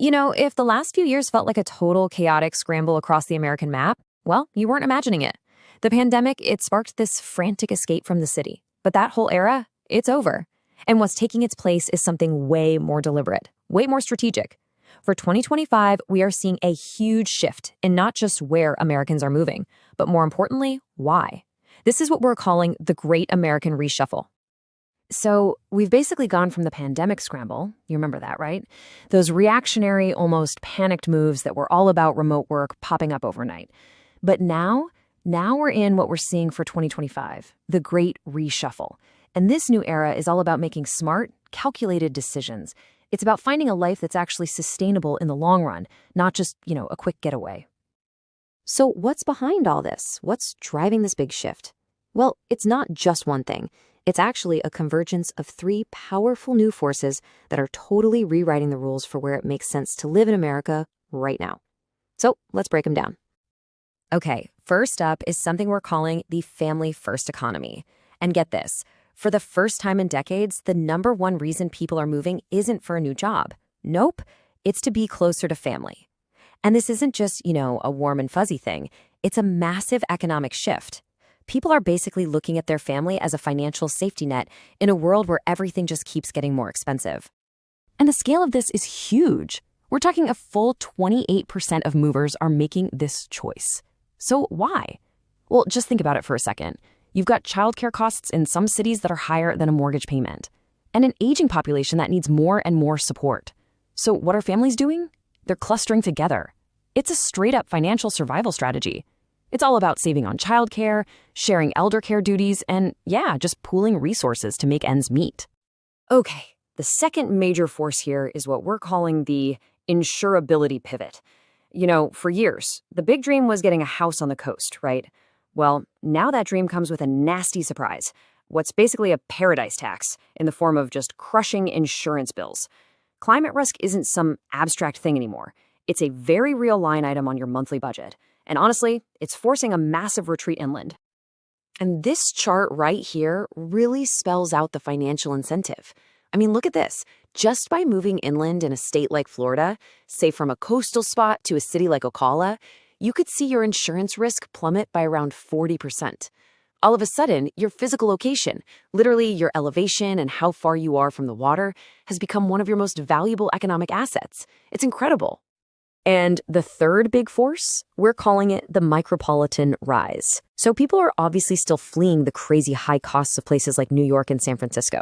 If the last few years felt like a total chaotic scramble across the American map, well, you weren't imagining it. The pandemic, it sparked this frantic escape from the city. But that whole era, it's over. And what's taking its place is something way more deliberate, way more strategic. For 2025, we are seeing a huge shift in not just where Americans are moving, but more importantly, why. This is what we're calling the Great American Reshuffle. So we've basically gone from the pandemic scramble, you remember that, right? Those reactionary, almost panicked moves that were all about remote work popping up overnight. But now we're in what we're seeing for 2025, the Great Reshuffle. And this new era is all about making smart, calculated decisions. It's about finding a life that's actually sustainable in the long run, not just, a quick getaway. So what's behind all this? What's driving this big shift? Well, it's not just one thing. It's actually a convergence of three powerful new forces that are totally rewriting the rules for where it makes sense to live in America right now. So let's break them down. Okay, first up is something we're calling the family-first economy. And get this, for the first time in decades, the number one reason people are moving isn't for a new job. Nope, it's to be closer to family. And this isn't just, a warm and fuzzy thing. It's a massive economic shift. People are basically looking at their family as a financial safety net in a world where everything just keeps getting more expensive. And the scale of this is huge. We're talking a full 28% of movers are making this choice. So why? Well, just think about it for a second. You've got childcare costs in some cities that are higher than a mortgage payment, and an aging population that needs more and more support. So what are families doing? They're clustering together. It's a straight-up financial survival strategy. It's all about saving on childcare, sharing elder care duties, and just pooling resources to make ends meet. Okay, the second major force here is what we're calling the insurability pivot. For years, the big dream was getting a house on the coast, right? Well, now that dream comes with a nasty surprise. What's basically a paradise tax in the form of just crushing insurance bills. Climate risk isn't some abstract thing anymore. It's a very real line item on your monthly budget. And honestly, it's forcing a massive retreat inland. And this chart right here really spells out the financial incentive. I mean, look at this. Just by moving inland in a state like Florida, say from a coastal spot to a city like Ocala, you could see your insurance risk plummet by around 40%. All of a sudden, your physical location, literally your elevation and how far you are from the water, has become one of your most valuable economic assets. It's incredible. And the third big force, we're calling it the micropolitan rise. So people are obviously still fleeing the crazy high costs of places like New York and San Francisco.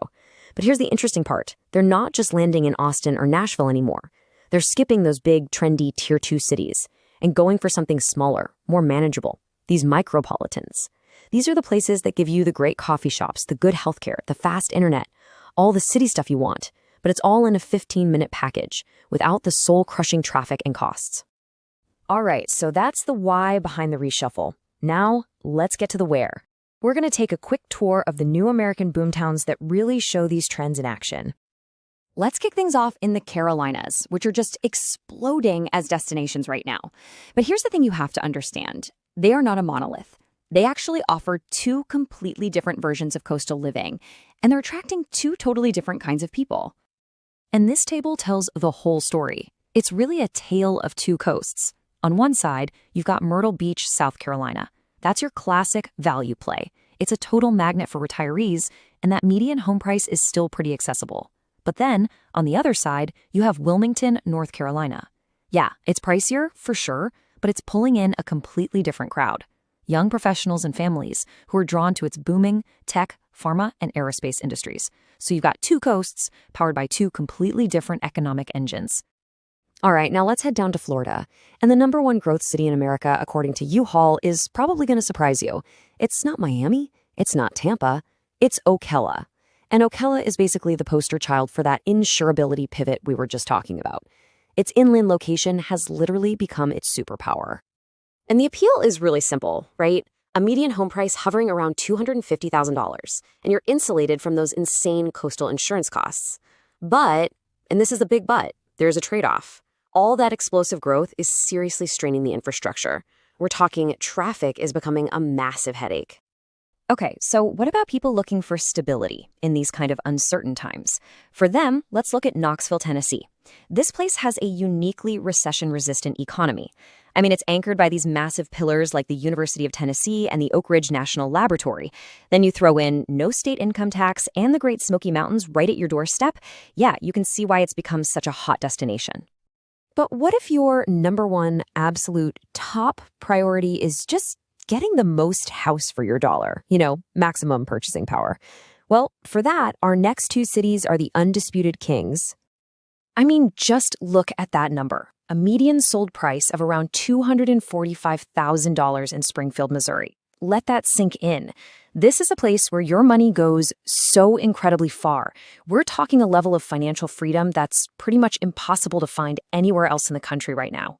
But here's the interesting part. They're not just landing in Austin or Nashville anymore. They're skipping those big, trendy Tier 2 cities and going for something smaller, more manageable, these micropolitans. These are the places that give you the great coffee shops, the good healthcare, the fast internet, all the city stuff you want. But it's all in a 15-minute package without the soul-crushing traffic and costs. All right, so that's the why behind the reshuffle. Now, let's get to the where. We're going to take a quick tour of the new American boomtowns that really show these trends in action. Let's kick things off in the Carolinas, which are just exploding as destinations right now. But here's the thing you have to understand. They are not a monolith. They actually offer two completely different versions of coastal living, and they're attracting two totally different kinds of people. And this table tells the whole story. It's really a tale of two coasts. On one side, you've got Myrtle Beach, South Carolina. That's your classic value play. It's a total magnet for retirees, and that median home price is still pretty accessible. But then, on the other side, you have Wilmington, North Carolina. Yeah, it's pricier, for sure, but it's pulling in a completely different crowd. Young professionals and families who are drawn to its booming tech, pharma, and aerospace industries. So you've got two coasts powered by two completely different economic engines. All right, now let's head down to Florida. And the number one growth city in America, according to U-Haul, is probably going to surprise you. It's not Miami. It's not Tampa. It's Ocala. And Ocala is basically the poster child for that insurability pivot we were just talking about. Its inland location has literally become its superpower. And the appeal is really simple, right? A median home price hovering around $250,000, and you're insulated from those insane coastal insurance costs. But, and this is the big but, there's a trade-off. All that explosive growth is seriously straining the infrastructure. We're talking traffic is becoming a massive headache. Okay, so what about people looking for stability in these kind of uncertain times? For them, let's look at Knoxville, Tennessee. This place has a uniquely recession-resistant economy. I mean, it's anchored by these massive pillars like the University of Tennessee and the Oak Ridge National Laboratory. Then you throw in no state income tax and the Great Smoky Mountains right at your doorstep. Yeah, you can see why it's become such a hot destination. But what if your number one absolute top priority is just getting the most house for your dollar? Maximum purchasing power. Well, for that, our next two cities are the undisputed kings. I mean, just look at that number. A median sold price of around $245,000 in Springfield, Missouri. Let that sink in. This is a place where your money goes so incredibly far. We're talking a level of financial freedom that's pretty much impossible to find anywhere else in the country right now.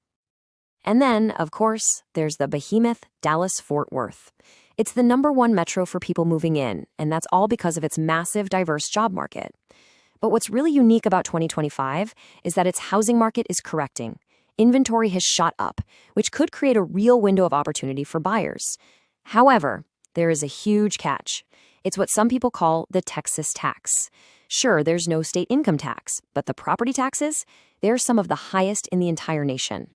And then, of course, there's the behemoth Dallas-Fort Worth. It's the number one metro for people moving in, and that's all because of its massive, diverse job market. But what's really unique about 2025 is that its housing market is correcting. Inventory has shot up, which could create a real window of opportunity for buyers. However, there is a huge catch. It's what some people call the Texas tax. Sure, there's no state income tax, but the property taxes, they're some of the highest in the entire nation.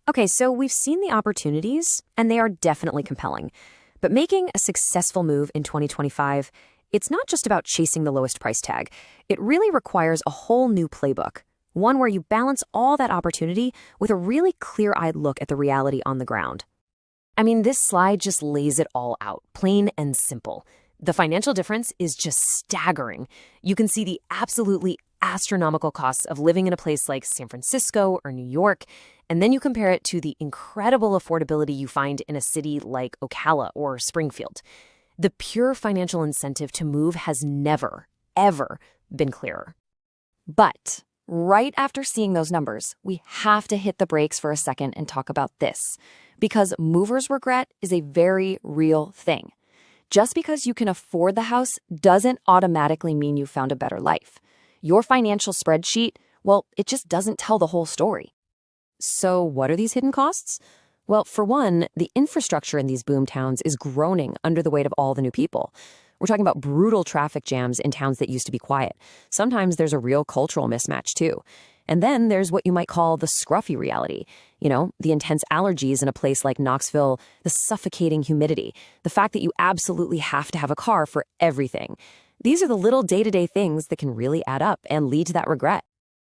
Okay, so we've seen the opportunities, and they are definitely compelling. But making a successful move in 2025, it's not just about chasing the lowest price tag. It really requires a whole new playbook, one where you balance all that opportunity with a really clear-eyed look at the reality on the ground. I mean, this slide just lays it all out, plain and simple. The financial difference is just staggering. You can see the absolutely astronomical costs of living in a place like San Francisco or New York, and then you compare it to the incredible affordability you find in a city like Ocala or Springfield. The pure financial incentive to move has never, ever been clearer. But right after seeing those numbers, we have to hit the brakes for a second and talk about this, because movers' regret is a very real thing. Just because you can afford the house doesn't automatically mean you found a better life. Your financial spreadsheet, well, it just doesn't tell the whole story. So what are these hidden costs? Well, for one, the infrastructure in these boom towns is groaning under the weight of all the new people. We're talking about brutal traffic jams in towns that used to be quiet. Sometimes there's a real cultural mismatch, too. And then there's what you might call the scruffy reality. The intense allergies in a place like Knoxville, the suffocating humidity, the fact that you absolutely have to have a car for everything. These are the little day-to-day things that can really add up and lead to that regret.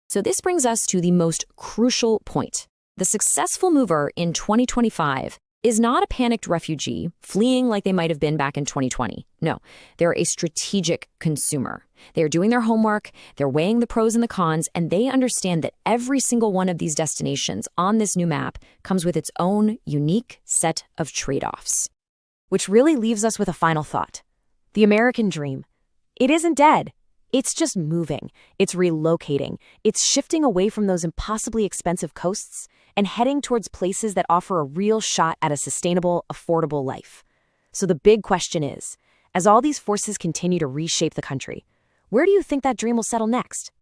So this brings us to the most crucial point. The successful mover in 2025 is not a panicked refugee fleeing like they might have been back in 2020. No, they're a strategic consumer. They're doing their homework, they're weighing the pros and the cons, and they understand that every single one of these destinations on this new map comes with its own unique set of trade-offs. Which really leaves us with a final thought. The American dream. It isn't dead. It's just moving. It's relocating. It's shifting away from those impossibly expensive coasts and heading towards places that offer a real shot at a sustainable, affordable life. So the big question is, as all these forces continue to reshape the country, where do you think that dream will settle next?